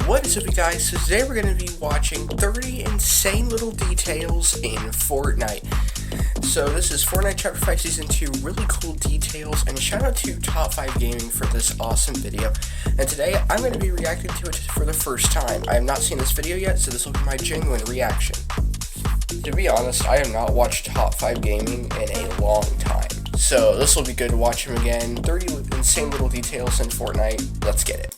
What is up, you guys? So today we're going to be watching 30 insane little details in Fortnite. So this is Fortnite Chapter 5 Season 2, really cool details, and shout out to Top 5 Gaming for this awesome video. And today I'm going to be reacting to it for the first time. I have not seen this video yet, so this will be my genuine reaction. To be honest, I have not watched Top 5 Gaming in a long time. So this will be good to watch him again. 30 insane little details in Fortnite. Let's get it.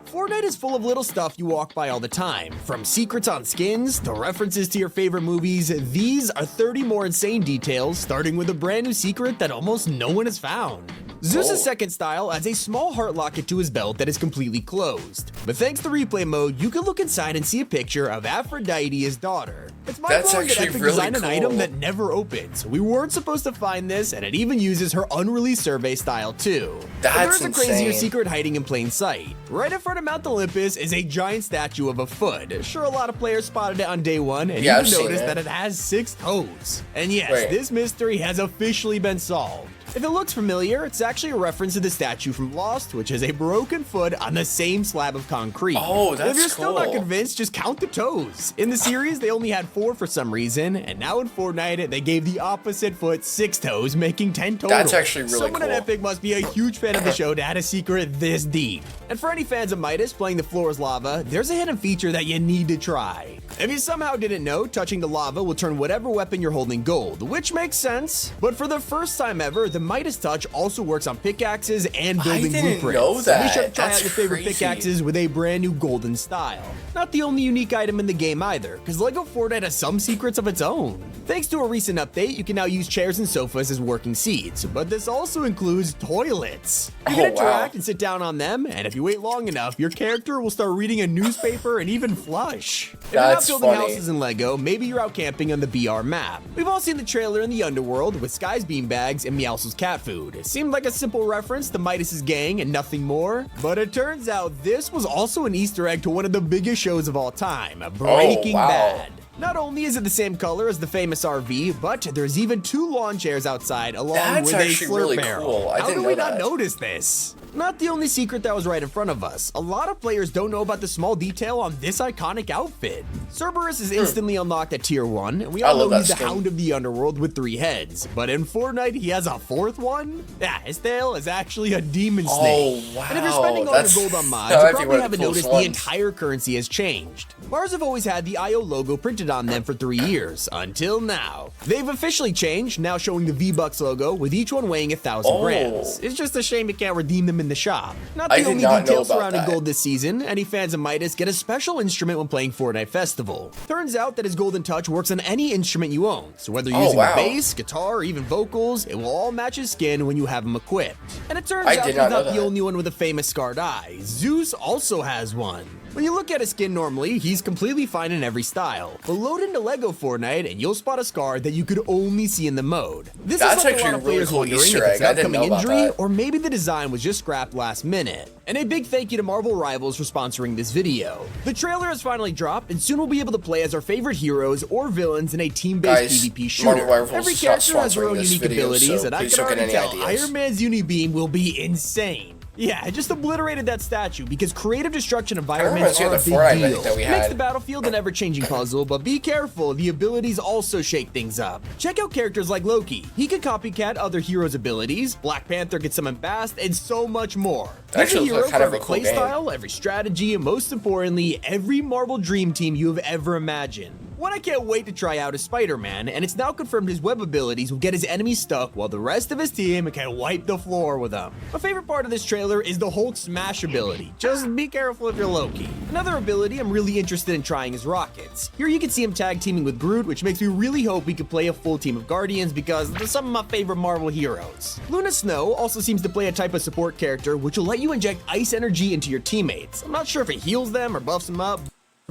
Fortnite is full of little stuff you walk by all the time. From secrets on skins, to references to your favorite movies, these are 30 more insane details, starting with a brand new secret that almost no one has found. Zeus's second style adds a small heart locket to his belt that is completely closed. But thanks to replay mode, you can look inside and see a picture of Aphrodite, his daughter. It's mind blowing that Epic designed an item that never opens. We weren't supposed to find this, and it even uses her unreleased survey style too. There's a crazier secret hiding in plain sight. Right in front of Mount Olympus is a giant statue of a foot. Sure, a lot of players spotted it on day one, and even noticed that it has 6 toes. And yes, this mystery has officially been solved. If it looks familiar, it's actually a reference to the statue from Lost, which has a broken foot on the same slab of concrete. Oh, that's cool. If you're still not convinced, just count the toes. In the series, they only had 4 for some reason, and now in Fortnite, they gave the opposite foot 6 toes, making 10 total. That's actually really cool. Someone at Epic must be a huge fan of the show to add a secret this deep. And for any fans of Midas playing the floor is lava, there's a hidden feature that you need to try. If you somehow didn't know, touching the lava will turn whatever weapon you're holding gold, which makes sense. But for the first time ever, the Midas touch also works on pickaxes and building blueprints. Know that. Be sure to try out your favorite pickaxes with a brand new golden style. Not the only unique item in the game either, because LEGO Fortnite has some secrets of its own. Thanks to a recent update, you can now use chairs and sofas as working seats, but this also includes toilets. You can interact and sit down on them, and if you wait long enough, your character will start reading a newspaper and even flush. If you're not building houses in LEGO, maybe you're out camping on the BR map. We've all seen the trailer in the underworld with Sky's beanbags and Meows's cat food. It seemed like a simple reference to Midas's gang and nothing more, but it turns out this was also an Easter egg to one of the biggest shows of all time, Breaking Bad. Not only is it the same color as the famous RV, but there's even 2 lawn chairs outside along with a slurp barrel. How did we not notice this? Not the only secret that was right in front of us. A lot of players don't know about the small detail on this iconic outfit. Cerberus is instantly unlocked at tier 1, and we all know he's the Hound of the Underworld with 3 heads. But in Fortnite, he has a 4th one? Yeah, his tail is actually a demon snake. Oh, wow. And if you're spending all your gold on mods, you probably haven't noticed the entire currency has changed. Mars have always had the IO logo printed on them for 3 years, until now. They've officially changed, now showing the V-Bucks logo, with each one weighing 1,000 grams. It's just a shame you can't redeem them in the shop. Not the only detail surrounding gold this season. Any fans of Midas get a special instrument when playing Fortnite Festival. Turns out that his golden touch works on any instrument you own, so whether you're using a bass, guitar, or even vocals, it will all match his skin when you have him equipped. And it turns out he's not the only one with a famous scarred eye. Zeus also has one. When you look at his skin normally, he's completely fine in every style. But load into LEGO Fortnite and you'll spot a scar that you could only see in the mode. This is like a lot of players wondering if it's an upcoming injury, or maybe the design was just scrapped last minute. And a big thank you to Marvel Rivals for sponsoring this video. The trailer has finally dropped, and soon we'll be able to play as our favorite heroes or villains in a team-based PvP shooter. Every character has their own unique abilities, and I can already tell Iron Man's Unibeam will be insane. Yeah, I just obliterated that statue because creative destruction environments are a big deal. It makes the battlefield an ever-changing puzzle, but be careful, the abilities also shake things up. Check out characters like Loki. He can copycat other heroes' abilities, Black Panther can summon fast, and so much more. There's a hero for every playstyle, every strategy, and most importantly, every Marvel Dream Team you have ever imagined. What I can't wait to try out is Spider-Man, and it's now confirmed his web abilities will get his enemies stuck while the rest of his team can wipe the floor with them. My favorite part of this trailer is the Hulk smash ability. Just be careful if you're Loki. Another ability I'm really interested in trying is Rockets. Here you can see him tag teaming with Groot, which makes me really hope we could play a full team of Guardians because they're some of my favorite Marvel heroes. Luna Snow also seems to play a type of support character which will let you inject ice energy into your teammates. I'm not sure if it heals them or buffs them up,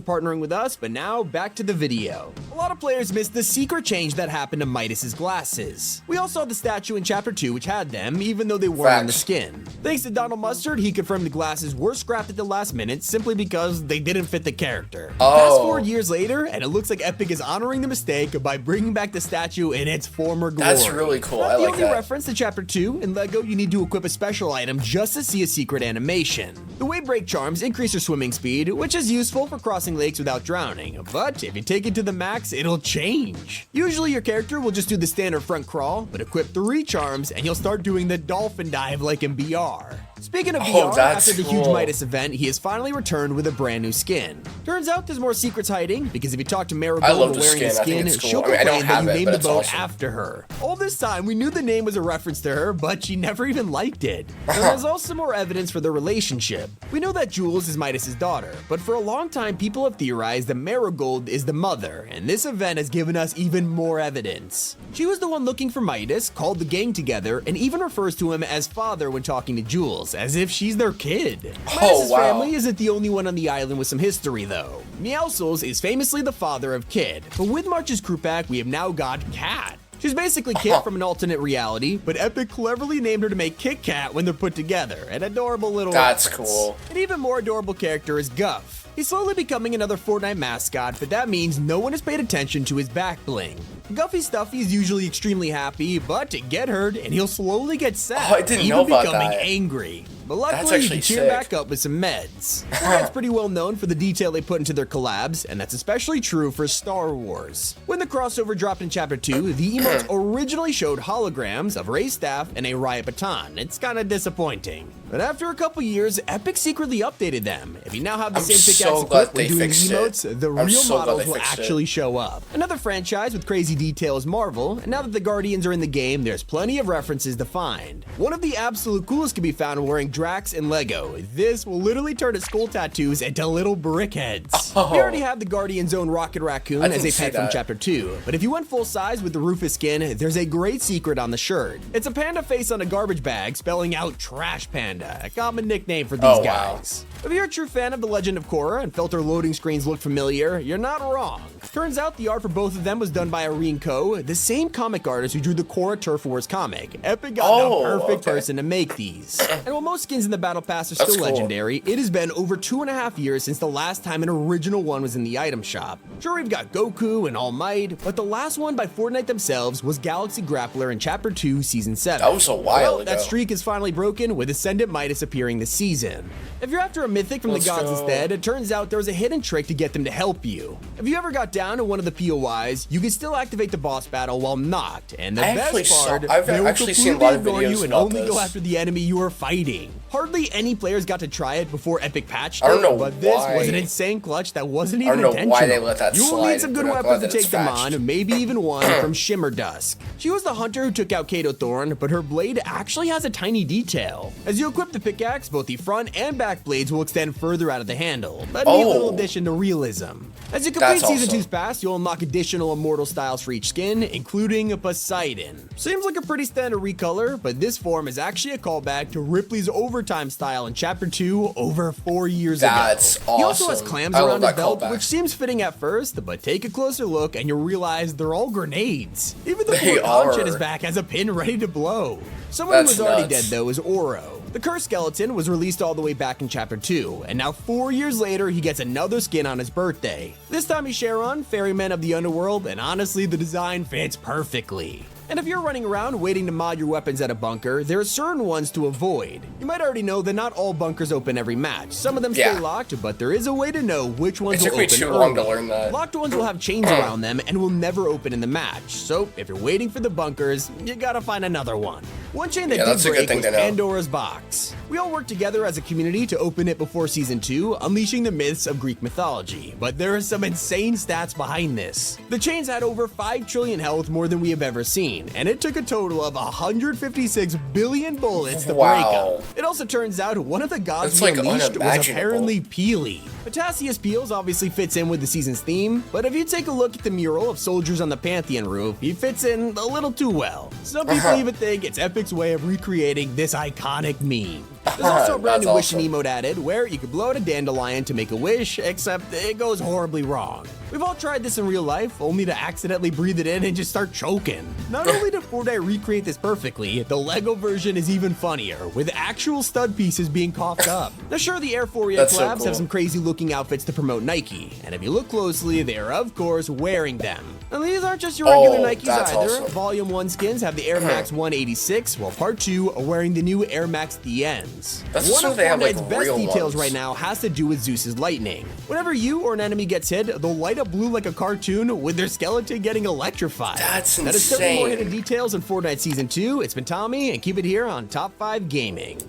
for partnering with us, but now back to the video. A lot of players missed the secret change that happened to Midas's glasses. We all saw the statue in Chapter 2 which had them, even though they weren't on the skin. Thanks to Donald Mustard, he confirmed the glasses were scrapped at the last minute simply because they didn't fit the character. Fast forward years later, and it looks like Epic is honoring the mistake by bringing back the statue in its former glory. That's really cool. Not I like the only that. reference to Chapter 2, in LEGO you need to equip a special item just to see a secret animation. The wave break charms increase your swimming speed, which is useful for crossing lakes without drowning, but if you take it to the max, it'll change. Usually your character will just do the standard front crawl, but equip 3 charms and you'll start doing the dolphin dive like in BR. Speaking of VR, after the huge Midas event, he has finally returned with a brand new skin. Turns out there's more secrets hiding, because if you talk to Marigold while wearing the skin, she'll complain that you named the boat after her. All this time, we knew the name was a reference to her, but she never even liked it. So there's also more evidence for their relationship. We know that Jules is Midas's daughter, but for a long time people have theorized that Marigold is the mother, and this event has given us even more evidence. She was the one looking for Midas, called the gang together, and even refers to him as father when talking to Jules, as if she's their kid. Midas's family isn't the only one on the island with some history though. Meowscles is famously the father of Kid, but with March's crew pack we have now got Cat. She's basically Kit from an alternate reality, but Epic cleverly named her to make Kit Kat when they're put together, an adorable little reference. Cool. An even more adorable character is Guff. He's slowly becoming another Fortnite mascot, but that means no one has paid attention to his back bling. Guffy Stuffy is usually extremely happy, but get hurt and he'll slowly get sad, even becoming angry. But luckily, you can cheer back up with some meds. Fortnite's pretty well known for the detail they put into their collabs, and that's especially true for Star Wars. When the crossover dropped in Chapter 2, the emotes originally showed holograms of Rey's staff and a riot baton. It's kinda disappointing. But after a couple years, Epic secretly updated them. If you now have the same pickaxe equipped when doing emotes, the real models will actually show up. Another franchise with crazy detail is Marvel, and now that the Guardians are in the game, there's plenty of references to find. One of the absolute coolest can be found wearing Drax and Lego. This will literally turn his skull tattoos into little brickheads. We already have the Guardian's own Rocket Raccoon as a pet from Chapter 2, but if you went full size with the Rufus skin, there's a great secret on the shirt. It's a panda face on a garbage bag spelling out Trash Panda, a common nickname for these guys. If you're a true fan of The Legend of Korra and felt their loading screens look familiar, you're not wrong. Turns out the art for both of them was done by Irene Ko, the same comic artist who drew the Korra Turf Wars comic. Epic got the perfect person to make these. And while most skins in the Battle Pass are still legendary, it has been over 2.5 years since the last time an original one was in the item shop. Sure, we've got Goku and All Might, but the last one by Fortnite themselves was Galaxy Grappler in Chapter 2, Season 7. That was a while ago. That streak is finally broken, with Ascendant Midas appearing this season. If you're after a mythic from the gods instead, it turns out there was a hidden trick to get them to help you. If you ever got down to one of the POIs, you can still activate the boss battle while knocked, and the best part, I've they will actually seen a lot of completely ignore videos you and about only this. go after the enemy you are fighting. Hardly any players got to try it before Epic patched I don't know it, but this why. was an insane clutch that wasn't even I don't know intentional. why they let that You will slide, need some good but I'm weapons glad to that take them it's patched. on, maybe even one from Shimmer Dusk. She was the hunter who took out Kato Thorn, but her blade actually has a tiny detail. As you equip the pickaxe, both the front and back blades will extend further out of the handle. A neat little addition to realism. As you complete Season 2's pass, you'll unlock additional immortal styles for each skin, including Poseidon. Seems like a pretty standard recolor, but this form is actually a callback to Ripley's overtime style in Chapter 2 over 4 years ago. That's awesome. He also has clams around his belt, which seems fitting at first, but take a closer look and you'll realize they're all grenades. Even the poor conch at his back has a pin ready to blow. Someone who was already dead though is Oro. The cursed skeleton was released all the way back in Chapter 2, and now 4 years later he gets another skin on his birthday. This time he's Charon, ferryman of the underworld, and honestly the design fits perfectly. And if you're running around waiting to mod your weapons at a bunker, there are certain ones to avoid. You might already know that not all bunkers open every match. Some of them stay locked, but there is a way to know which ones will open early. It took me too long to learn that. Locked ones will have chains around them and will never open in the match. So if you're waiting for the bunkers, you gotta find another one. One chain that did break was Pandora's Box. We all worked together as a community to open it before Season 2, unleashing the myths of Greek mythology. But there are some insane stats behind this. The chains had over 5 trillion health, more than we have ever seen, and it took a total of 156 billion bullets to break them. It also turns out one of the gods we unleashed was apparently Peely. Potassius Peels obviously fits in with the season's theme, but if you take a look at the mural of soldiers on the Pantheon roof, he fits in a little too well. Some people even think it's Epic's way of recreating this iconic meme. There's also a brand new awesome. wishing emote added, where you can blow out a dandelion to make a wish, except it goes horribly wrong. We've all tried this in real life, only to accidentally breathe it in and just start choking. Not only did Fortnite recreate this perfectly, the LEGO version is even funnier, with actual stud pieces being coughed up. Now sure, the Airforia collabs have some crazy looking outfits to promote Nike, and if you look closely, they are of course wearing them. And these aren't just your regular Nikes either. Awesome. Volume 1 skins have the Air Max 186, while Part 2 are wearing the new Air Max DNs. One of Fortnite's best details right now has to do with Zeus's lightning. Whenever you or an enemy gets hit, they'll light up blue like a cartoon, with their skeleton getting electrified. That's insane. That is 7 more hidden details in Fortnite Season 2. It's been Tommy, and keep it here on Top 5 Gaming.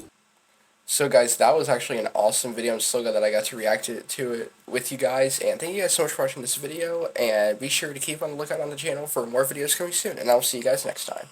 So guys, that was actually an awesome video. I'm so glad that I got to react to it with you guys. And thank you guys so much for watching this video. And be sure to keep on the lookout on the channel for more videos coming soon. And I'll see you guys next time.